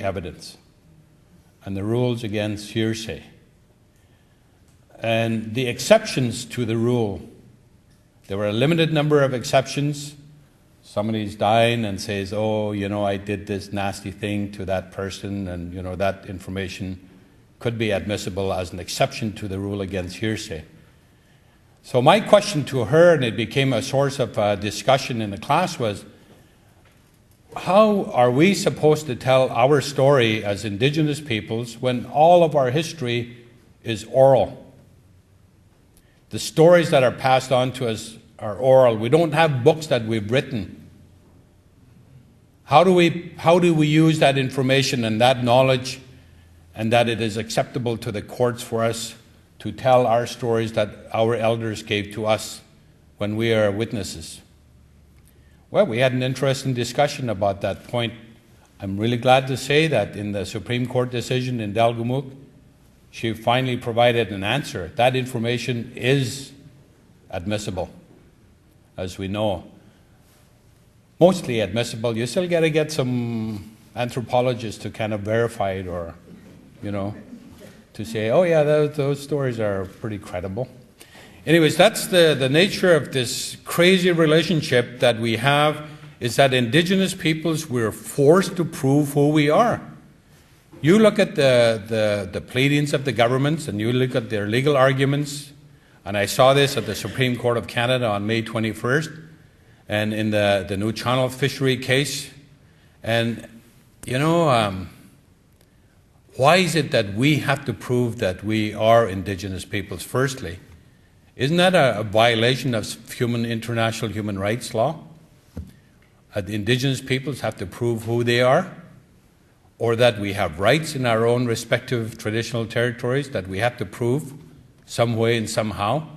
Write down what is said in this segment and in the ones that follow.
evidence and the rules against hearsay. And the exceptions to the rule, there were a limited number of exceptions. Somebody's dying and says, oh, I did this nasty thing to that person, and that information could be admissible as an exception to the rule against hearsay. So my question to her, and it became a source of discussion in the class, was, how are we supposed to tell our story as Indigenous peoples when all of our history is oral? The stories that are passed on to us are oral. We don't have books that we've written. How do we use that information and that knowledge, and that it is acceptable to the courts for us to tell our stories that our elders gave to us when we are witnesses? Well, we had an interesting discussion about that point. I'm really glad to say that in the Supreme Court decision in Delgamuukw, she finally provided an answer. That information is admissible, as we know. Mostly admissible. You still got to get some anthropologists to kind of verify it, or, to say, oh yeah, those stories are pretty credible. Anyways, that's the nature of this crazy relationship that we have, is that Indigenous peoples, we're forced to prove who we are. You look at the pleadings of the governments, and you look at their legal arguments, and I saw this at the Supreme Court of Canada on May 21st, and in the New Channel fishery case. And, why is it that we have to prove that we are Indigenous peoples, firstly? Isn't that a violation of international human rights law? The Indigenous peoples have to prove who they are, or that we have rights in our own respective traditional territories that we have to prove some way and somehow.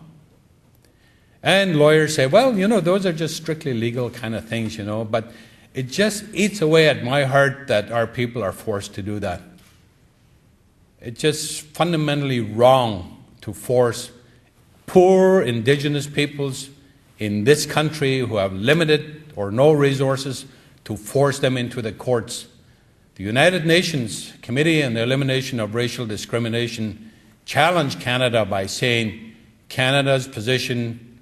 And lawyers say, well, those are just strictly legal kind of things, but it just eats away at my heart that our people are forced to do that. It's just fundamentally wrong to force poor Indigenous peoples in this country who have limited or no resources to force them into the courts. The United Nations Committee on the Elimination of Racial Discrimination challenged Canada by saying Canada's position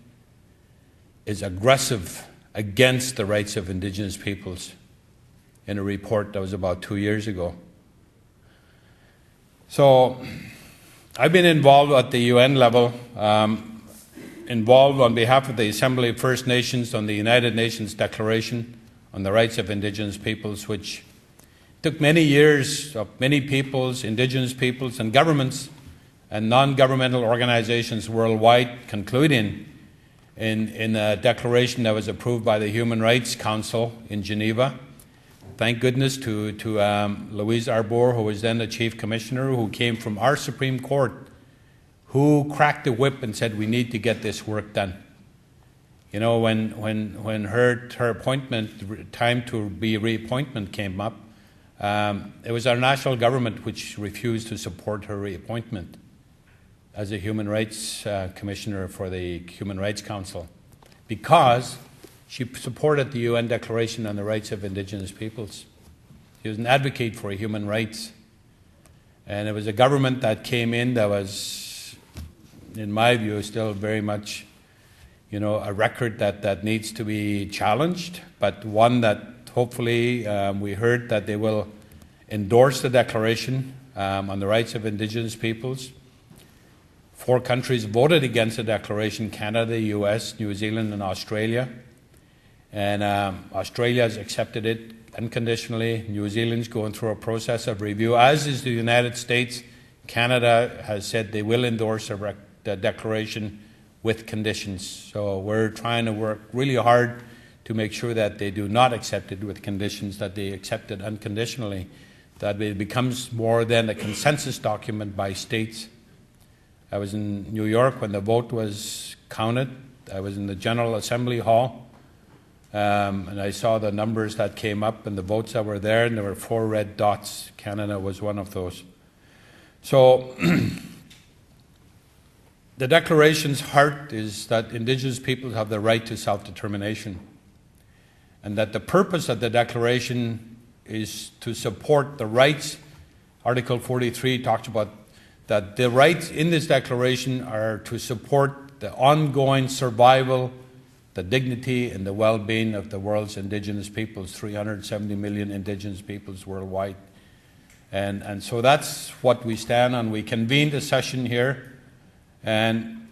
is aggressive against the rights of Indigenous peoples in a report that was about 2 years ago. So I've been involved at the UN level, involved on behalf of the Assembly of First Nations on the United Nations Declaration on the Rights of Indigenous Peoples, which took many years of many peoples, Indigenous peoples, and governments and non-governmental organizations worldwide concluding in a declaration that was approved by the Human Rights Council in Geneva. Thank goodness to Louise Arbour, who was then the Chief Commissioner, who came from our Supreme Court, who cracked the whip and said, we need to get this work done. When her appointment, time to be reappointment came up, it was our national government which refused to support her reappointment as a Human Rights Commissioner for the Human Rights Council, because she supported the UN Declaration on the Rights of Indigenous Peoples. She was an advocate for human rights. And it was a government that came in that was, in my view, still very much, a record that needs to be challenged, but one that hopefully we heard that they will endorse the Declaration on the Rights of Indigenous Peoples. 4 countries voted against the Declaration: Canada, the US, New Zealand, and Australia. And Australia has accepted it unconditionally. New Zealand's going through a process of review, as is the United States. Canada has said they will endorse the Declaration with conditions. So we're trying to work really hard to make sure that they do not accept it with conditions, that they accept it unconditionally, that it becomes more than a consensus document by states. I was in New York when the vote was counted. I was in the General Assembly Hall, and I saw the numbers that came up and the votes that were there, and there were 4 red dots. Canada was one of those. So the Declaration's heart is that Indigenous people have the right to self-determination, and that the purpose of the Declaration is to support the rights. Article 43 talks about that the rights in this declaration are to support the ongoing survival, the dignity and the well-being of the world's Indigenous peoples, 370 million Indigenous peoples worldwide. And so that's what we stand on. We convened a session here, and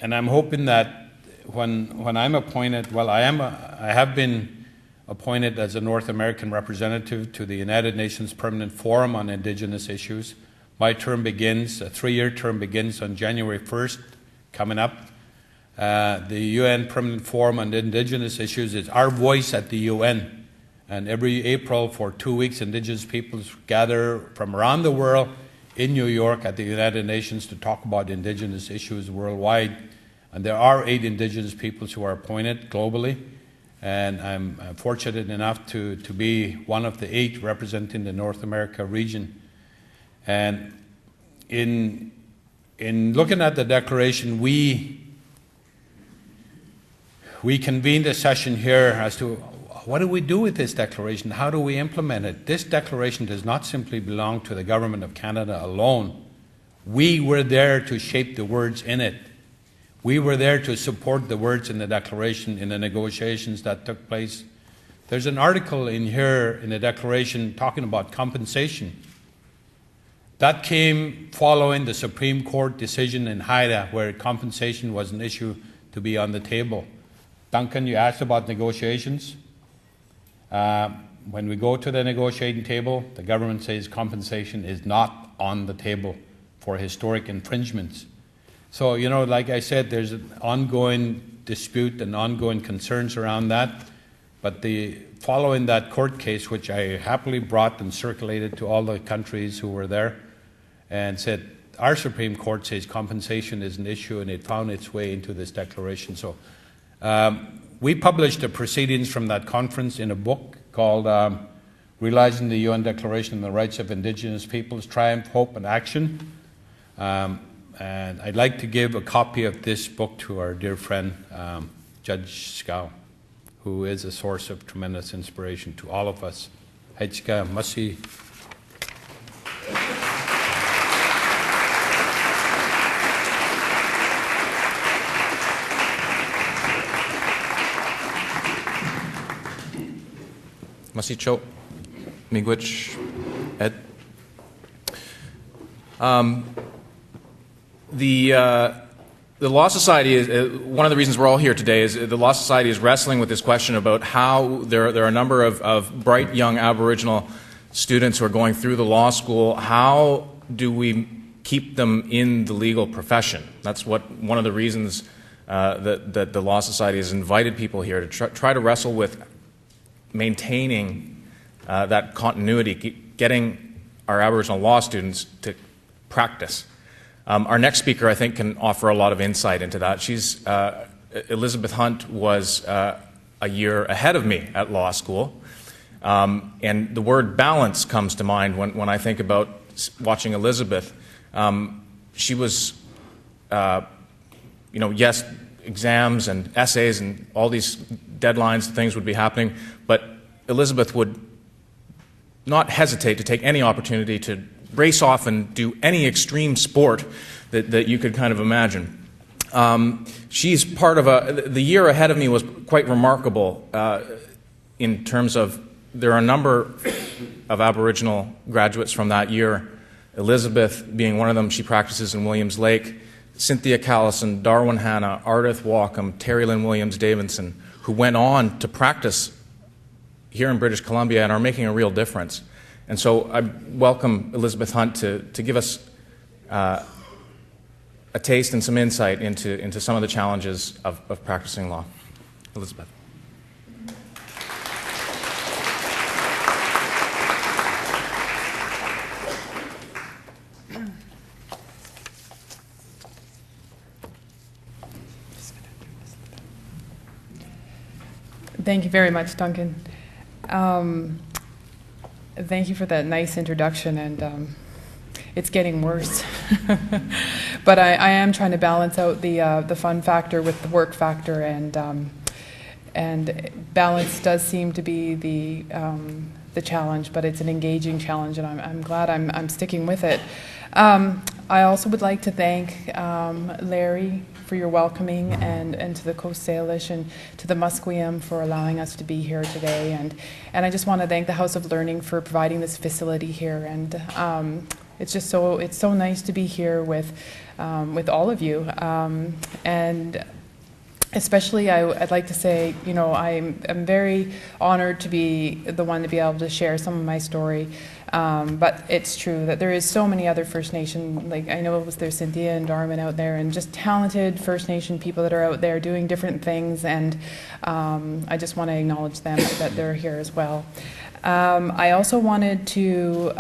I'm hoping that when I'm appointed, well, I have been appointed as a North American representative to the United Nations Permanent Forum on Indigenous Issues. My term begins, a 3-year term begins on January 1st, coming up. The UN Permanent Forum on Indigenous Issues is our voice at the UN. And every April for 2 weeks, Indigenous peoples gather from around the world in New York at the United Nations to talk about Indigenous issues worldwide. And there are 8 Indigenous peoples who are appointed globally. And I'm fortunate enough to be one of the 8 representing the North America region. And in looking at the declaration, we convened a session here as to what do we do with this declaration? How do we implement it? This declaration does not simply belong to the Government of Canada alone. We were there to shape the words in it. We were there to support the words in the declaration in the negotiations that took place. There's an article in here in the declaration talking about compensation. That came following the Supreme Court decision in Haida, where compensation was an issue to be on the table. Duncan, you asked about negotiations. When we go to the negotiating table, the government says compensation is not on the table for historic infringements. So, you know, like I said, there's an ongoing dispute and ongoing concerns around that. But following that court case, which I happily brought and circulated to all the countries who were there, and said, our Supreme Court says compensation is an issue, and it found its way into this declaration. So we published the proceedings from that conference in a book called Realizing the UN Declaration on the Rights of Indigenous Peoples, Triumph, Hope, and Action. And I'd like to give a copy of this book to our dear friend, Judge Scow, who is a source of tremendous inspiration to all of us. Hechka Masi. Masicho, Miigwech, Ed. The Law Society is one of the reasons we're all here today. Is the Law Society is wrestling with this question about how there are a number of bright young Aboriginal students who are going through the law school. How do we keep them in the legal profession? That's one of the reasons that the Law Society has invited people here to try to wrestle with maintaining that continuity, getting our Aboriginal law students to practice. Our next speaker, I think, can offer a lot of insight into that. Elizabeth Hunt was a year ahead of me at law school, and the word balance comes to mind when I think about watching Elizabeth. She was, yes, exams and essays and all these deadlines, things would be happening, but Elizabeth would not hesitate to take any opportunity to race off and do any extreme sport that you could kind of imagine. She's part of the year ahead of me was quite remarkable in terms of there are a number of Aboriginal graduates from that year, Elizabeth being one of them. She practices in Williams Lake. Cynthia Callison, Darwin Hanna, Ardith Walcom, Terry Lynn Williams Davidson, who went on to practice here in British Columbia and are making a real difference. And so I welcome Elizabeth Hunt to give us a taste and some insight into some of the challenges of practicing law. Elizabeth. Thank you very much, Duncan. Thank you for that nice introduction, and it's getting worse. But I am trying to balance out the fun factor with the work factor, and balance does seem to be the the challenge, but it's an engaging challenge, and I'm glad I'm sticking with it. I also would like to thank Larry for your welcoming, and to the Coast Salish and to the Musqueam for allowing us to be here today. And I just want to thank the House of Learning for providing this facility here. And it's so nice to be here with all of you. And especially, I'd like to say, I'm very honored to be the one to be able to share some of my story. But it's true that there is so many other First Nation, like I know there's Cynthia and Darwin out there, and just talented First Nation people that are out there doing different things, and I just want to acknowledge them that they're here as well. I also wanted to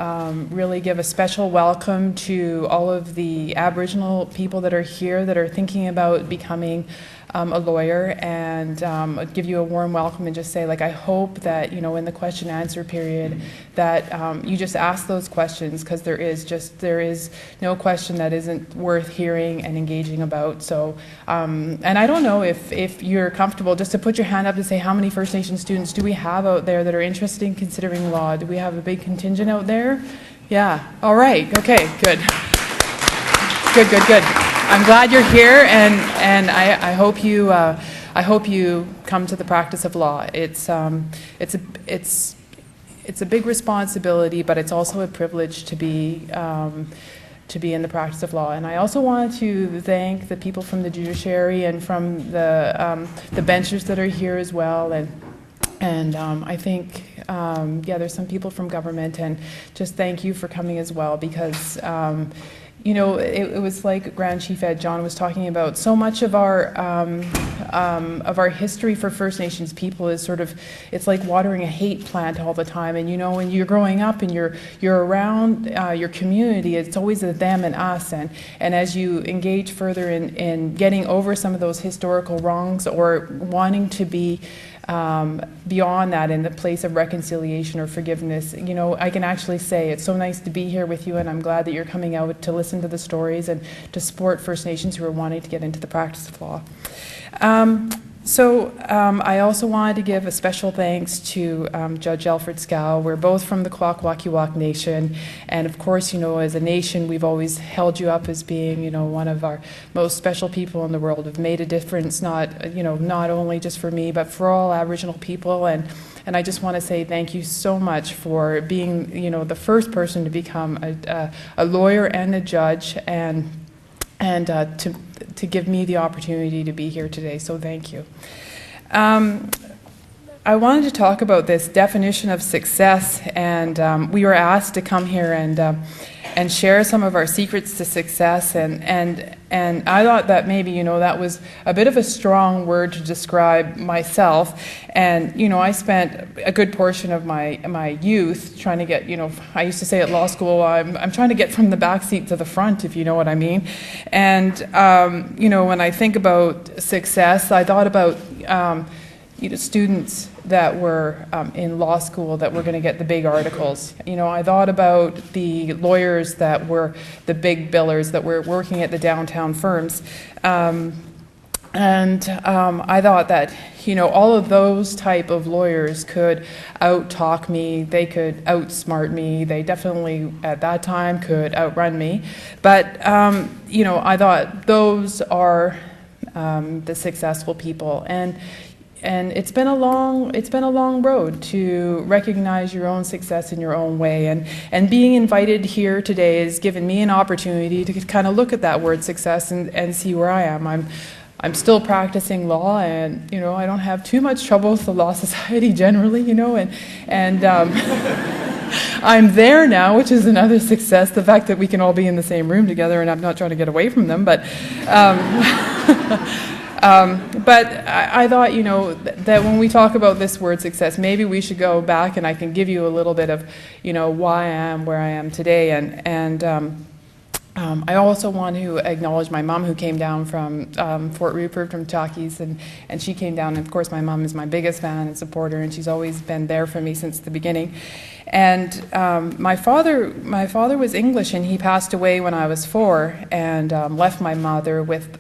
really give a special welcome to all of the Aboriginal people that are here that are thinking about becoming a lawyer, and give you a warm welcome and just say, like, I hope that, in the question answer period that you just ask those questions, because there is no question that isn't worth hearing and engaging about. So, and I don't know if you're comfortable just to put your hand up to say, how many First Nation students do we have out there that are interested in considering law? Do we have a big contingent out there? Yeah, all right, okay, good. Good. I'm glad you're here, and I hope you come to the practice of law. It's a big responsibility, but it's also a privilege to be in the practice of law. And I also want to thank the people from the judiciary and from the benches that are here as well. And I think, there's some people from government, and just thank you for coming as well, because it was like Grand Chief Ed John was talking about. So much of our history for First Nations people is it's like watering a hate plant all the time. And when you're growing up and you're around your community, it's always a them and us. And as you engage further in getting over some of those historical wrongs, or wanting to be beyond that in the place of reconciliation or forgiveness, I can actually say it's so nice to be here with you, and I'm glad that you're coming out to listen to the stories and to support First Nations who are wanting to get into the practice of law. I also wanted to give a special thanks to Judge Alfred Scow. We're both from the Kwakwaka'wakw Nation, and of course, as a nation, we've always held you up as being, one of our most special people in the world. Have made a difference, not only just for me, but for all Aboriginal people. And I just want to say thank you so much for being, the first person to become a lawyer and a judge, and to give me the opportunity to be here today, so thank you. I wanted to talk about this definition of success, and we were asked to come here and share some of our secrets to success, and I thought that maybe, that was a bit of a strong word to describe myself. And, I spent a good portion of my youth trying to get, I used to say at law school, I'm trying to get from the back seat to the front, if you know what I mean. And, when I think about success, I thought about, students that were in law school that were going to get the big articles. I thought about the lawyers that were the big billers that were working at the downtown firms. And I thought that, all of those type of lawyers could out-talk me, they could outsmart me, they definitely at that time could outrun me. But, I thought those are the successful people. And it's been a long road to recognize your own success in your own way. And being invited here today has given me an opportunity to kind of look at that word success and see where I am. I'm still practicing law, and I don't have too much trouble with the Law Society generally, and I'm there now, which is another success. The fact that we can all be in the same room together, and I'm not trying to get away from them, but. But I thought, that when we talk about this word success, maybe we should go back, and I can give you a little bit of, why I am where I am today. And I also want to acknowledge my mom, who came down from Fort Rupert, from Chalkies, and she came down. And of course, my mom is my biggest fan and supporter, and she's always been there for me since the beginning. And my father was English, and he passed away when I was 4, and left my mother with